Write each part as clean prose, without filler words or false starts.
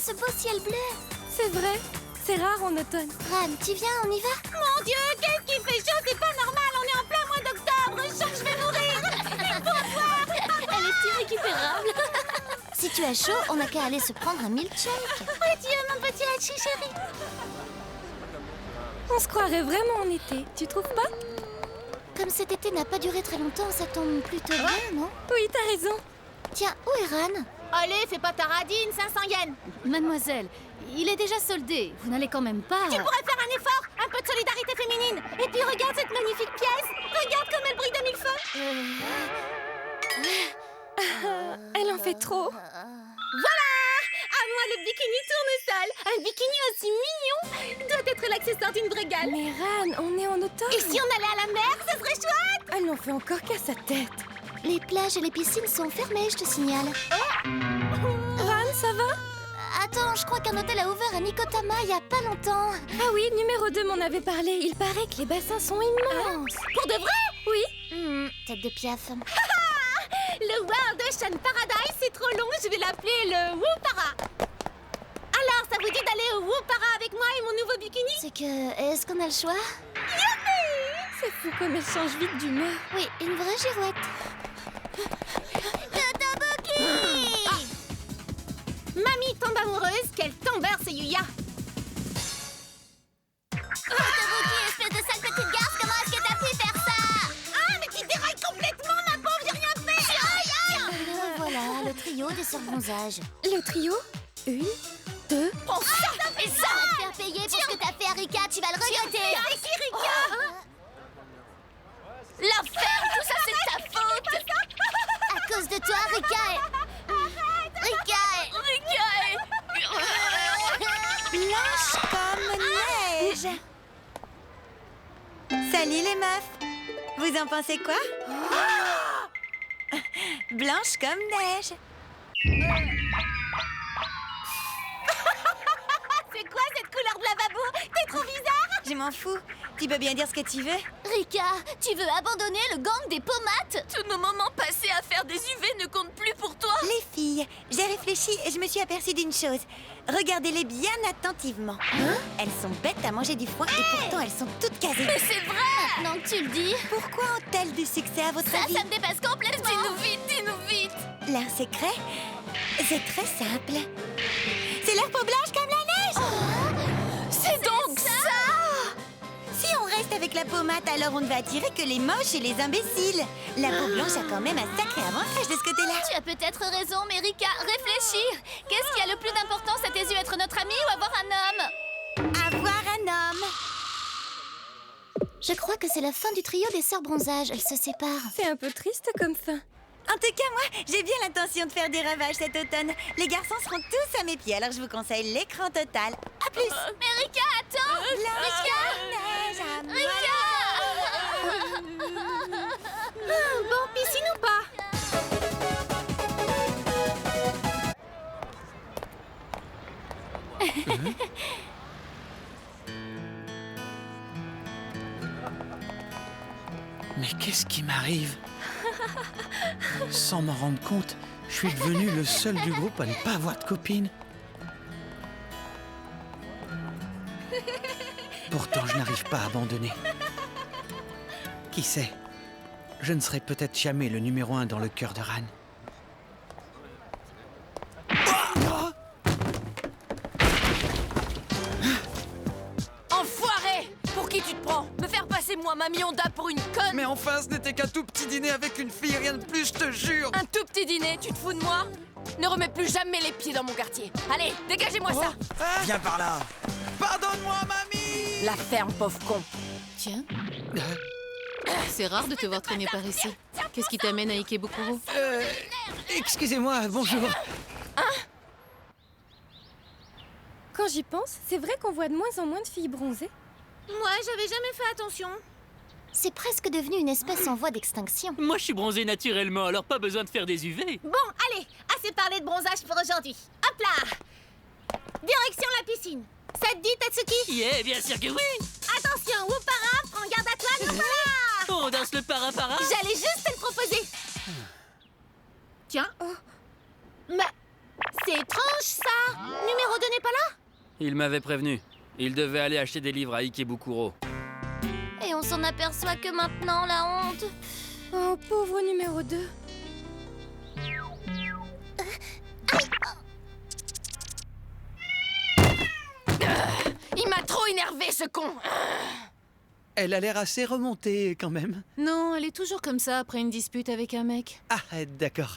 ce beau ciel bleu. C'est vrai, c'est rare en automne. Ran, tu viens, on y va? Mon Dieu, qu'est-ce qu'il fait chaud, c'est pas normal, on est en plein mois d'octobre, je sens que je vais mourir. Elle est irrécupérable. Si tu as chaud, on n'a qu'à aller se prendre un milkshake. Oh Dieu, mon petit Hachi chéri. On se croirait vraiment en été, tu trouves pas? Comme cet été n'a pas duré très longtemps, ça tombe plutôt bien, non? Oui, t'as raison. Tiens, où est Ran? Allez, fais pas ta radine, 500 yens. Mademoiselle, il est déjà soldé. Vous n'allez quand même pas... Tu pourrais faire un effort, un peu de solidarité féminine. Et puis regarde cette magnifique pièce. Regarde comme elle brille de mille feux. Elle en fait trop. Voilà! À moi le bikini tournesol. Un bikini aussi mignon doit être l'accessoire d'une vraie gale. Mais Ran, on est en automne. Et si on allait à la mer, ce serait chouette. Elle n'en fait encore qu'à sa tête. Les plages et les piscines sont fermées, je te signale. Ran, ça va? Attends, je crois qu'un hôtel a ouvert à Nikotama il y a pas longtemps. Ah oui, numéro 2 m'en avait parlé. Il paraît que les bassins sont immenses. Pour de vrai? Oui. Tête de piaf. Le World Ocean Paradise, c'est trop long, je vais l'appeler le Woopara. Alors, ça vous dit d'aller au Woopara avec moi et mon nouveau bikini? C'est que... Est-ce qu'on a le choix? C'est fou comme elle change vite d'humeur. Oui, une vraie girouette. Mamie tombe amoureuse, quel tombeur c'est Yuya. Espèce de sale petite garce, comment est-ce que t'as pu faire ça? Ah, mais tu dérailles complètement, ma pauvre, j'ai rien fait. Voilà, le trio des surbronzages. Le trio? 1, 2... Oh, ça fait ça. On va te faire payer pour ce que t'as fait à Rika, tu vas le regretter. C'est qui, Rika? La ferme, tout ça c'est de ta faute. À cause de toi, Rika est... Blanche comme neige. Salut les meufs. Vous en pensez quoi? Blanche comme neige. C'est quoi cette couleur de lavabo? T'es trop bizarre. Je m'en fous. Tu peux bien dire ce que tu veux. Rika, tu veux abandonner le gang des pomates? Tous nos moments passés à faire des UV ne comptent plus pour toi. Les filles, j'ai réfléchi et je me suis aperçue d'une chose. Regardez-les bien attentivement. Elles sont bêtes à manger du foin et pourtant elles sont toutes casées. Mais c'est vrai. Maintenant que tu le dis... Pourquoi ont-elles du succès à votre avis? Ça me dépasse complètement. Dis-nous vite, dis-nous vite. Leur secret, c'est très simple. C'est leur peau blanche comme la neige. C'est donc ça. Si on reste avec la peau mate, alors on ne va attirer que les moches et les imbéciles. La peau blanche a quand même un sacré avantage de ce côté-là. Tu as peut-être raison, mais Rika, réfléchis. Qu'est-ce qui a le plus d'importance à tes yeux, être notre ami ou avoir un homme? Avoir un homme. Je crois que c'est la fin du trio des sœurs bronzages. Elles se séparent. C'est un peu triste comme fin. En tout cas, moi, j'ai bien l'intention de faire des ravages cet automne. Les garçons seront tous à mes pieds, alors je vous conseille l'écran total. À plus. Mais Rika, attends. Bon, piscine ou pas? Mais qu'est-ce qui m'arrive? Sans m'en rendre compte, je suis devenu le seul du groupe à ne pas avoir de copine. Pourtant, je n'arrive pas à abandonner. Qui sait? Je ne serai peut-être jamais le numéro 1 dans le cœur de Ran. Enfoiré. Pour qui tu te prends? Me faire passer moi, Mamie Honda, pour une conne? Mais enfin, ce n'était qu'un tout petit dîner avec une fille, rien de plus, je te jure. Un tout petit dîner, tu te fous de moi? Ne remets plus jamais les pieds dans mon quartier. Allez, dégagez-moi ça. Viens par là. Pardonne-moi, mamie. La ferme, pauvre con. Tiens, c'est rare de te voir traîner par ici. Qu'est-ce qui t'amène à Ikebukuro? Excusez-moi, bonjour. Quand j'y pense, c'est vrai qu'on voit de moins en moins de filles bronzées. Moi, j'avais jamais fait attention. C'est presque devenu une espèce en voie d'extinction. Moi, je suis bronzé naturellement, alors pas besoin de faire des UV. Bon, allez, assez parlé de bronzage pour aujourd'hui. Hop là! Direction la piscine. Ça te dit, Tatsuki? Yeah, bien sûr que oui. Attention, Woopara, prends garde à toi, Woopara! On danse le para-para. J'allais juste te le proposer. Tiens. Mais c'est trop ça? Numéro 2 n'est pas là? Il m'avait prévenu. Il devait aller acheter des livres à Ikebukuro. Et on s'en aperçoit que maintenant, la honte. Oh, pauvre numéro 2. Il m'a trop énervé, ce con. Elle a l'air assez remontée quand même. Non, elle est toujours comme ça après une dispute avec un mec. Ah, d'accord.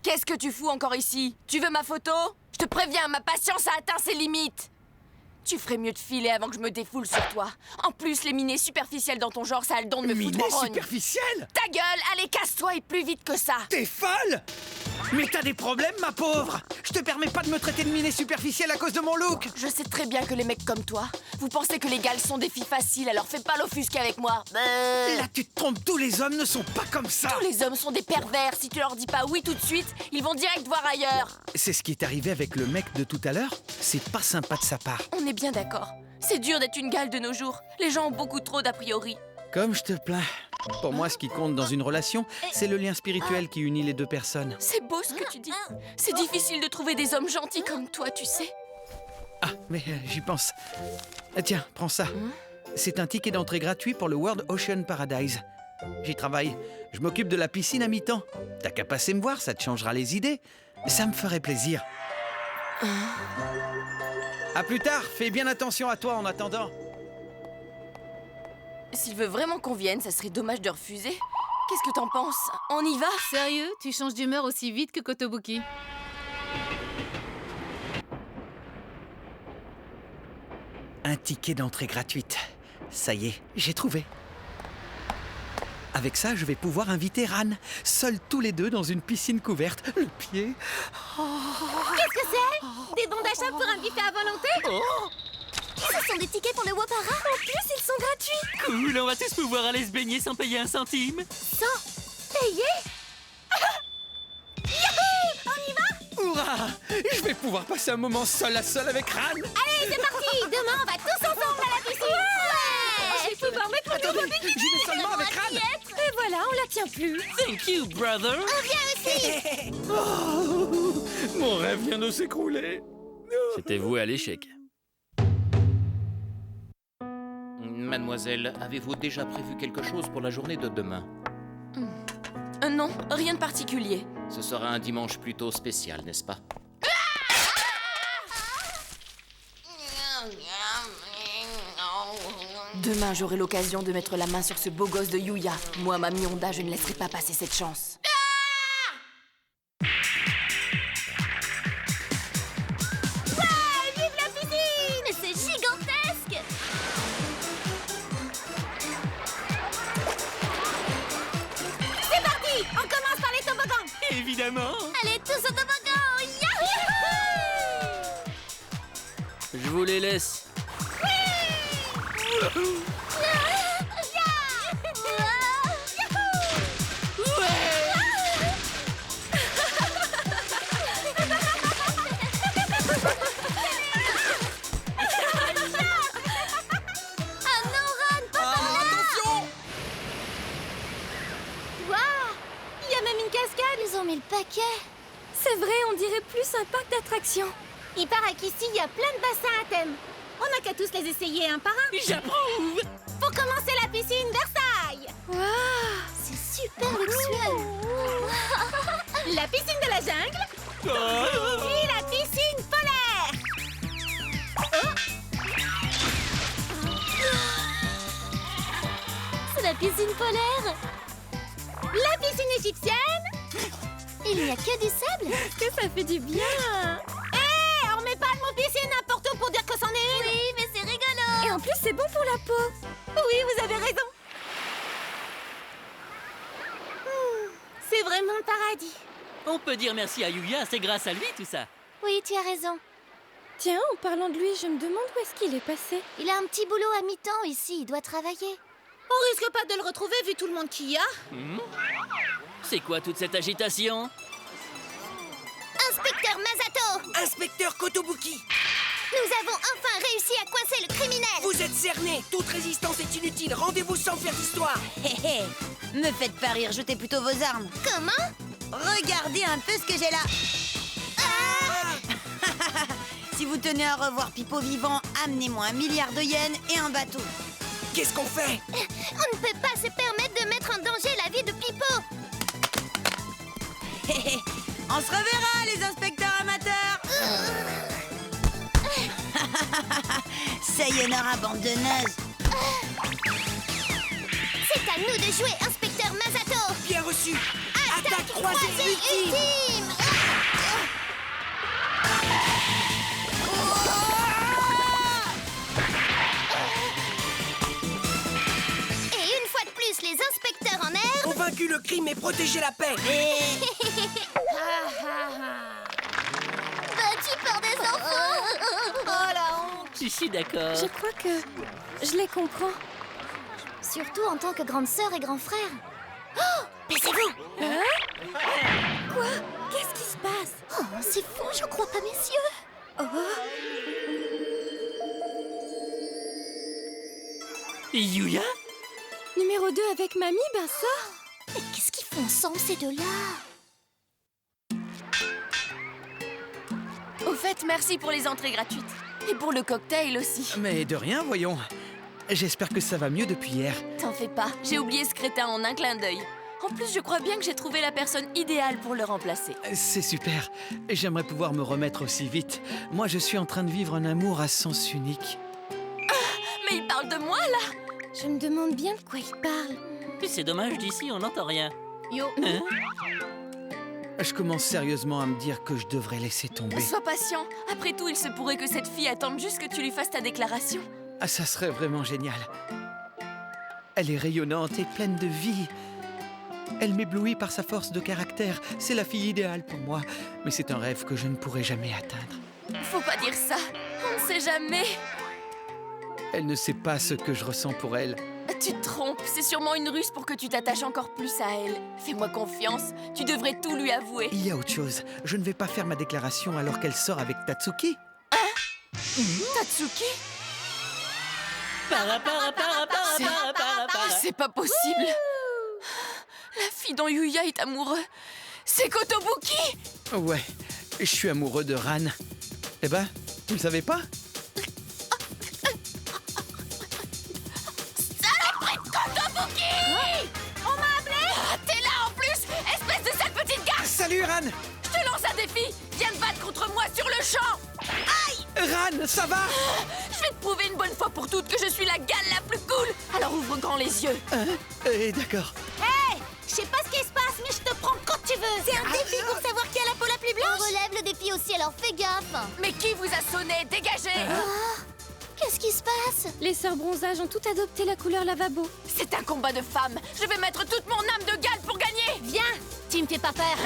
Qu'est-ce que tu fous encore ici? Tu veux ma photo? Je te préviens, ma patience a atteint ses limites. Tu ferais mieux de filer avant que je me défoule sur toi. En plus, les minées superficielles dans ton genre, ça a le don de me foutre Minet en rogne. superficielle? Ta gueule, allez, casse-toi et plus vite que ça. T'es folle? Mais t'as des problèmes, ma pauvre? Je te permets pas de me traiter de minet superficielle à cause de mon look. Je sais très bien que les mecs comme toi, vous pensez que les gals sont des filles faciles, alors fais pas l'offusque avec moi. Là, tu te trompes, tous les hommes ne sont pas comme ça. Tous les hommes sont des pervers. Si tu leur dis pas oui tout de suite, ils vont direct voir ailleurs. C'est ce qui est arrivé avec le mec de tout à l'heure. C'est pas sympa de sa part. On est bien d'accord. C'est dur d'être une gale de nos jours. Les gens ont beaucoup trop d'a priori. Comme je te plains. Pour moi, ce qui compte dans une relation, c'est le lien spirituel qui unit les deux personnes. C'est beau ce que tu dis. C'est difficile de trouver des hommes gentils comme toi, tu sais. Ah, mais j'y pense. Tiens, prends ça. C'est un ticket d'entrée gratuit pour le World Ocean Paradise. J'y travaille. Je m'occupe de la piscine à mi-temps. T'as qu'à passer me voir, ça te changera les idées. Ça me ferait plaisir. À plus tard, fais bien attention à toi en attendant. S'il veut vraiment qu'on vienne, ça serait dommage de refuser. Qu'est-ce que t'en penses? On y va? Sérieux? Tu changes d'humeur aussi vite que Kotobuki? Un ticket d'entrée gratuite. Ça y est, j'ai trouvé. Avec ça, je vais pouvoir inviter Ran, seuls tous les deux dans une piscine couverte. Le pied. Qu'est-ce que c'est? Des bons d'achat pour un buffet à volonté? Ce sont des tickets pour le Wapara. En plus, ils sont gratuits! Cool, on va tous pouvoir aller se baigner sans payer un centime. Sans payer? Youhou! On y va? Hurrah! Je vais pouvoir passer un moment seul à seul avec Ran. Allez, c'est parti! Demain, on va tous ensemble à la piscine! Ouais! Je vais pouvoir mettre mon nouveau Attendez, bikini! j'y vais seulement avec Ran. Et voilà, on la tient plus. Thank you, brother. Oh, mon rêve vient de s'écrouler. C'était voué à l'échec. Mademoiselle, avez-vous déjà prévu quelque chose pour la journée de demain? Non, rien de particulier. Ce sera un dimanche plutôt spécial, n'est-ce pas? Demain, j'aurai l'occasion de mettre la main sur ce beau gosse de Yuya. Moi, Mamie Honda, je ne laisserai pas passer cette chance. Vive la piscine! Mais c'est gigantesque. C'est parti! On commence par les toboggans! Évidemment. Allez, tous au toboggan. Yahoo! Je vous les laisse. Waouh! Il y a même une cascade! Ils ont mis le paquet. C'est vrai, on dirait plus un parc d'attractions. Il paraît qu'ici, il y a plein de bassins à thème. On n'a qu'à tous les essayer un par un. J'approuve. Pour commencer la piscine Versailles! C'est super luxueux. La piscine de la jungle Oh. et la piscine polaire! C'est la piscine polaire. La piscine égyptienne! Il n'y a que du sable. Que ça fait du bien. Hé, on met pas le mot piscine n'importe où pour dire que c'en est une! Oui, mais c'est rigolo. Et en plus, c'est bon pour la peau. Oui, vous avez raison! C'est vraiment le paradis. On peut dire merci à Yuya, c'est grâce à lui tout ça. Oui, tu as raison. Tiens, en parlant de lui, je me demande où est-ce qu'il est passé. Il a un petit boulot à mi-temps ici. Il doit travailler. On risque pas de le retrouver vu tout le monde qu'il y a. C'est quoi toute cette agitation? Inspecteur Masato, Inspecteur Kotobuki, nous avons enfin réussi à coincer le criminel. vous êtes cerné. Toute résistance est inutile. Rendez-vous sans faire d'histoire. Hé hé, me faites pas rire, jetez plutôt vos armes. Comment? Regardez un peu ce que j'ai là. Si vous tenez à revoir Pipo vivant, amenez-moi 1 milliard de yens et un bateau. Qu'est-ce qu'on fait? On ne peut pas se permettre de mettre en danger la vie de Pipo. On se reverra, les inspecteurs amateurs. Sayonara, bande de nazes. C'est à nous de jouer, inspecteur Masato. Bien reçu. Attaque croisée ultime. ultime. Et une fois de plus, les inspecteurs en air. On vaincu le crime et protégé la paix. Battu par des enfants. Oh la honte. Je suis d'accord. Je crois que je les comprends. Surtout en tant que grande sœur et grand frère. Oh, baissez-vous. Quoi? Qu'est-ce qui se passe? Oh, c'est fou, je crois pas, messieurs. Yuya? Numéro 2 avec mamie, ben ça. Mais qu'est-ce qu'ils font ensemble, ces deux-là? Au fait, merci pour les entrées gratuites. Et pour le cocktail aussi. Mais de rien, voyons. J'espère que ça va mieux depuis hier. T'en fais pas, j'ai oublié ce crétin en un clin d'œil. En plus, je crois bien que j'ai trouvé la personne idéale pour le remplacer. C'est super. J'aimerais pouvoir me remettre aussi vite. Moi, je suis en train de vivre un amour à sens unique. Mais il parle de moi, là! Je me demande bien de quoi il parle. C'est dommage, d'ici on n'entend rien. Yo! Hein? Je commence sérieusement à me dire que je devrais laisser tomber. Sois patient. Après tout, il se pourrait que cette fille attende juste que tu lui fasses ta déclaration. Ah, ça serait vraiment génial. Elle est rayonnante et pleine de vie. Elle m'éblouit par sa force de caractère. C'est la fille idéale pour moi. Mais c'est un rêve que je ne pourrai jamais atteindre. Faut pas dire ça. On ne sait jamais. Elle ne sait pas ce que je ressens pour elle. Tu te trompes. C'est sûrement une ruse pour que tu t'attaches encore plus à elle. Fais-moi confiance. Tu devrais tout lui avouer. Il y a autre chose. Je ne vais pas faire ma déclaration alors qu'elle sort avec Tatsuki. Tatsuki? C'est C'est pas possible. La fille dont Yuya est amoureux. C'est Kotobuki! Ouais, je suis amoureux de Ran. Eh ben, vous le savez pas? Saloperie de Kotobuki! On m'a appelé? T'es là en plus, espèce de sale petite garce! Salut Ran! Je te lance un défi! Viens te battre contre moi sur le champ! Ran, ça va? Je vais te prouver une bonne fois pour toutes que je suis la gale la plus cool! Alors ouvre grand les yeux! Hein? D'accord. Je sais pas ce qui se passe, mais je te prends quand tu veux. C'est un défi pour savoir qui a la peau la plus On blanche. relève le défi aussi, alors fais gaffe. Mais qui vous a sonné? Dégagez! Qu'est-ce qui se passe? Les sœurs bronzage ont toutes adopté la couleur lavabo. C'est un combat de femmes! Je vais mettre toute mon âme de gale pour gagner! Viens, tu me fais pas peur.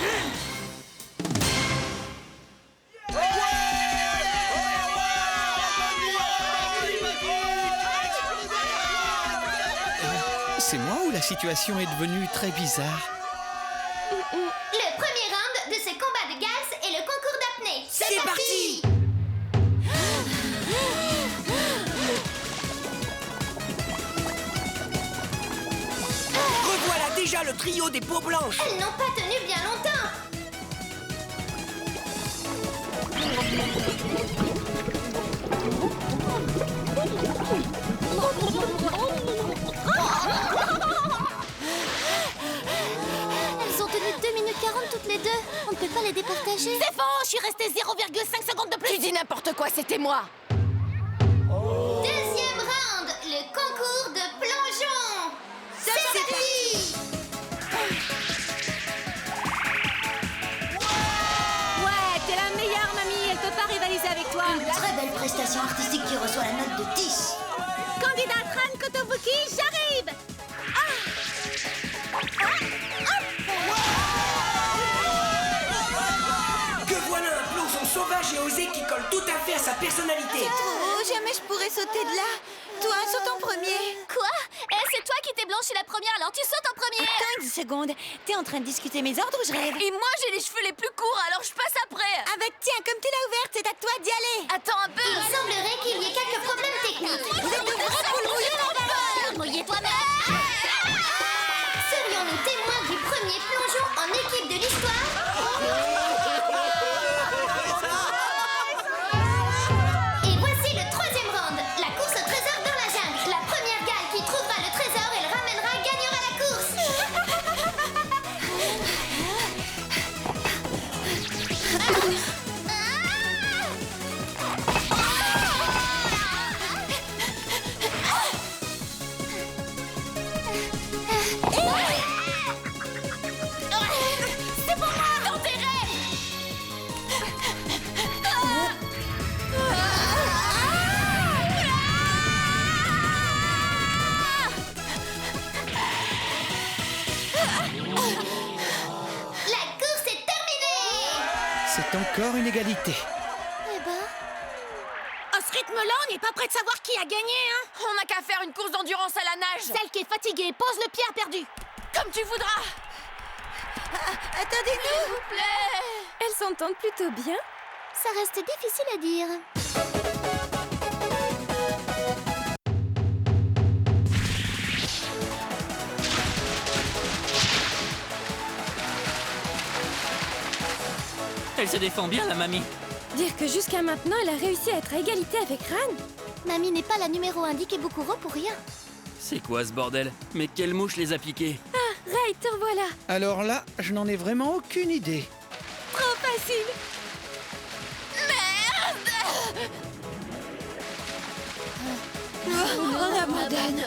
C'est moi ou la situation est devenue très bizarre? Le premier round de ce combat de gaz est le concours d'apnée. C'est parti. Revoilà déjà le trio des peaux blanches. Elles n'ont pas tenu bien longtemps. Elles ont tenu 2 minutes 40 toutes les deux. On ne peut pas les départager. C'est faux, je suis restée 0,5 secondes de plus. Tu dis n'importe quoi, c'était moi! Deuxième round, le concours de plongeon. C'est parti. Ouais, t'es la meilleure, mamie. Elle peut pas rivaliser avec toi. Une très belle prestation artistique qui reçoit la note de 10. Candidat Ran Kotobuki, j'arrive. Que voilà un plongeon sauvage et osé qui colle tout à fait à sa personnalité. Oh, jamais je pourrais sauter de là. Toi, saute en premier. Quoi? C'est toi qui t'es blanchi la première, alors tu sautes en premier. Attends une seconde. T'es en train de discuter mes ordres ou je rêve? Et moi, j'ai les cheveux les plus courts, alors je passe après! Avec tiens, comme tu l'as ouverte, c'est à toi d'y aller. Attends un peu! Il semblerait qu'il y ait quelques problèmes techniques. Vous êtes de vrais poules mouillées dans la balle. Mouillez toi-même. Serions-nous témoins du premier plongeon en équipe de l'histoire? C'est encore une égalité. Eh ben, À ce rythme-là, on n'est pas prêt de savoir qui a gagné, hein. On n'a qu'à faire une course d'endurance à la nage. Celle qui est fatiguée pose le pied à perdu. Comme tu voudras. Attendez-nous. S'il vous plaît. Elles s'entendent plutôt bien. ça reste difficile à dire. Elle se défend bien, la mamie. Dire que jusqu'à maintenant, elle a réussi à être à égalité avec Ran. Mamie n'est pas la numéro 1 d'Ikebukuro pour rien. C'est quoi ce bordel? Mais quelle mouche les a piqués? Ray, te revoilà. Alors là, je n'en ai vraiment aucune idée. Trop facile. On abandonne.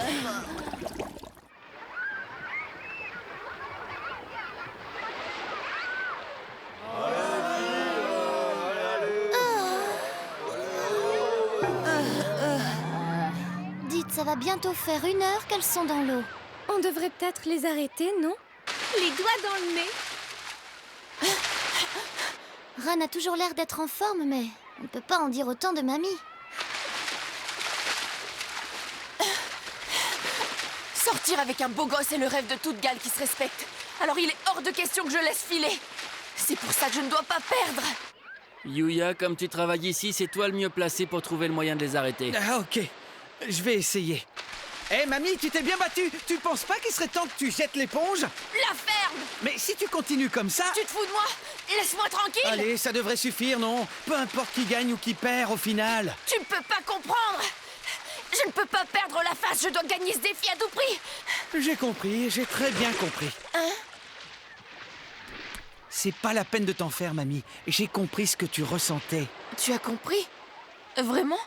Dites, ça va bientôt faire 1 heure qu'elles sont dans l'eau. On devrait peut-être les arrêter, non? Les doigts dans le nez. Ran a toujours l'air d'être en forme, mais on ne peut pas en dire autant de mamie. Sortir avec un beau gosse est le rêve de toute gale qui se respecte. Alors il est hors de question que je laisse filer. C'est pour ça que je ne dois pas perdre. Yuya, comme tu travailles ici, c'est toi le mieux placé pour trouver le moyen de les arrêter. Ah, ok. Je vais essayer. Hé, mamie, tu t'es bien battue. Tu penses pas qu'il serait temps que tu jettes l'éponge? La ferme! Mais si tu continues comme ça... Tu te fous de moi? Laisse-moi tranquille! Allez, ça devrait suffire, non? Peu importe qui gagne ou qui perd au final. Tu ne peux pas comprendre! Je ne peux pas perdre la face, je dois gagner ce défi à tout prix! J'ai compris, j'ai très bien compris. Hein? C'est pas la peine de t'en faire, mamie. J'ai compris ce que tu ressentais. Tu as compris? Vraiment?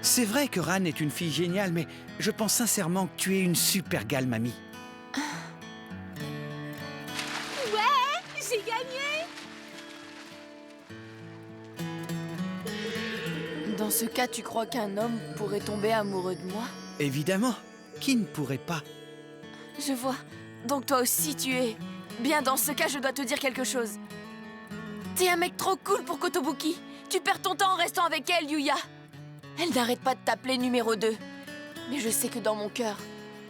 C'est vrai que Ran est une fille géniale, mais je pense sincèrement que tu es une super gale, mamie. Ouais, j'ai gagné. Dans ce cas, tu crois qu'un homme pourrait tomber amoureux de moi? Évidemment, qui ne pourrait pas? Je vois. Donc toi aussi, tu es... Bien, dans ce cas, je dois te dire quelque chose. T'es un mec trop cool pour Kotobuki. Tu perds ton temps en restant avec elle, Yuya. Elle n'arrête pas de t'appeler numéro 2. Mais je sais que dans mon cœur,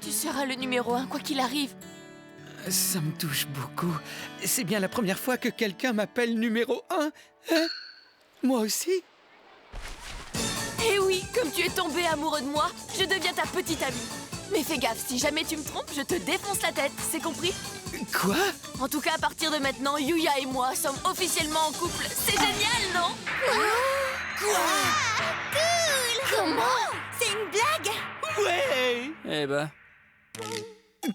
tu seras le numéro 1, quoi qu'il arrive. Ça me touche beaucoup. C'est bien la première fois que quelqu'un m'appelle numéro 1. Hein? Moi aussi? Eh oui, comme tu es tombé amoureux de moi, je deviens ta petite amie. Mais fais gaffe, si jamais tu me trompes, je te défonce la tête, c'est compris? Quoi? En tout cas, à partir de maintenant, Yuya et moi sommes officiellement en couple. C'est génial, non? Cool! Comment? C'est une blague? Ouais! Eh ben,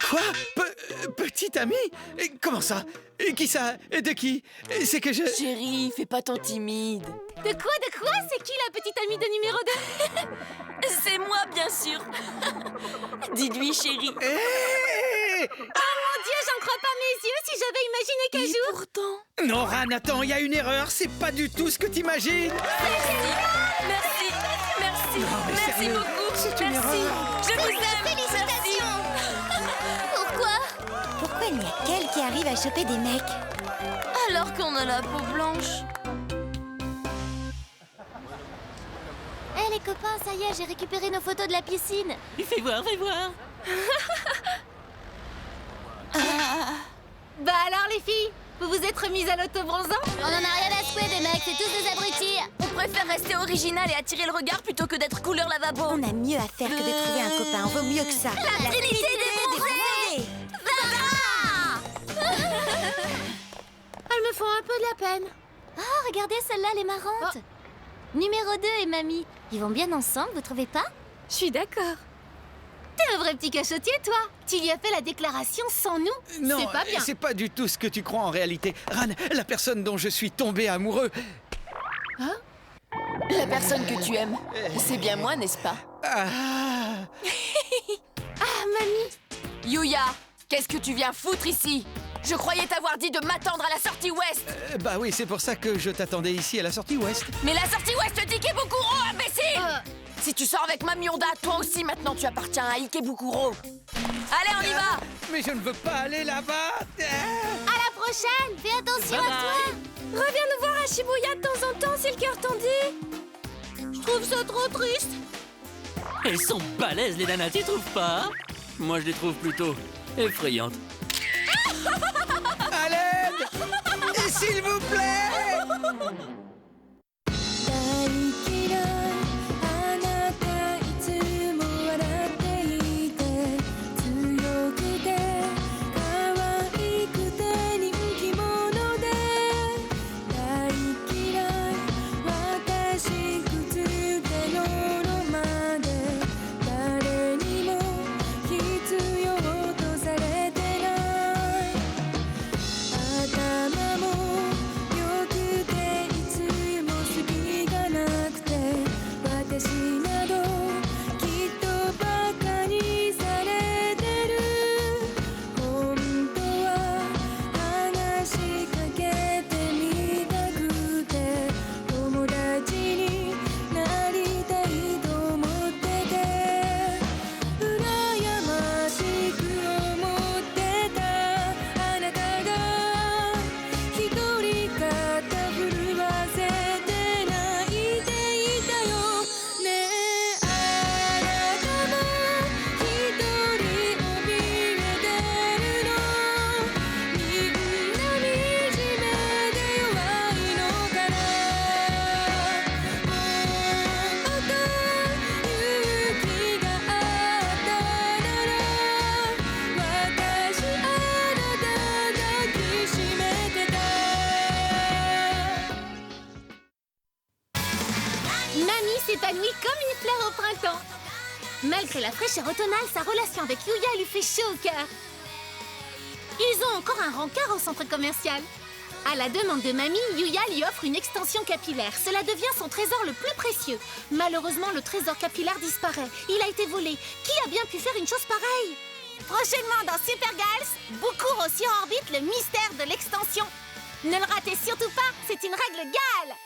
Quoi? Petite amie? Comment ça? Qui ça? De qui? C'est que je... Chérie, fais pas ton timide. De quoi? C'est qui la petite amie de numéro 2? C'est moi, bien sûr. Dis-lui, chérie. Hé! Oh mon Dieu, j'en crois pas mes yeux si j'avais imaginé qu'un jour... Pourtant... Non, Ran, attends, il y a une erreur. C'est pas du tout ce que t'imagines. Merci, merci, mais merci sérieux, beaucoup. c'est une merci. erreur. Je vous aime. Félicitations! Pourquoi? Pourquoi il n'y a qu'elle qui arrive à choper des mecs? Alors qu'on a la peau blanche. Hé les copains, ça y est, j'ai récupéré nos photos de la piscine. Fais voir, fais voir. Bah alors les filles, vous vous êtes remises à l'auto-bronzant? On en a rien à secouer des mecs, c'est tous des abrutis. On préfère rester original et attirer le regard plutôt que d'être couleur lavabo. On a mieux à faire que de trouver un copain. On vaut mieux que ça. La Trinité des bronzés. Elles me font un peu de la peine. Oh, regardez, celle-là, elle est marrante. Numéro 2 et mamie, ils vont bien ensemble, vous trouvez pas? Je suis d'accord. T'es un vrai petit cachotier, toi. Tu lui as fait la déclaration sans nous. Non, C'est pas bien. c'est pas du tout ce que tu crois en réalité. Ran, la personne dont je suis tombé amoureux... La personne que tu aimes, c'est bien moi, n'est-ce pas? Ah, Ah, mamie. Yuya, qu'est-ce que tu viens foutre ici? Je croyais t'avoir dit de m'attendre à la sortie ouest. bah oui, c'est pour ça que je t'attendais ici à la sortie ouest. Mais la sortie ouest d'Ikebukuro, imbécile! Si tu sors avec Mamie Honda, toi aussi maintenant tu appartiens à Ikebukuro. Allez, on y va! Mais je ne veux pas aller là-bas. À la prochaine, fais attention à toi. Reviens nous voir à Shibuya de temps en temps si le cœur t'en dit. Je trouve ça trop triste. Elles sont balèzes, les nanas, tu trouves pas? Moi, je les trouve plutôt effrayantes. À l'aide! S'il vous plaît! Mamie s'épanouit comme une fleur au printemps. Malgré la fraîcheur automnale, sa relation avec Yuya lui fait chaud au cœur. Ils ont encore un rencard au centre commercial. À la demande de Mamie, Yuya lui offre une extension capillaire. Cela devient son trésor le plus précieux. Malheureusement, le trésor capillaire disparaît. Il a été volé. Qui a bien pu faire une chose pareille? Prochainement dans Super Girls, Bukuro sur orbite, le mystère de l'extension. Ne le ratez surtout pas, c'est une règle Gale.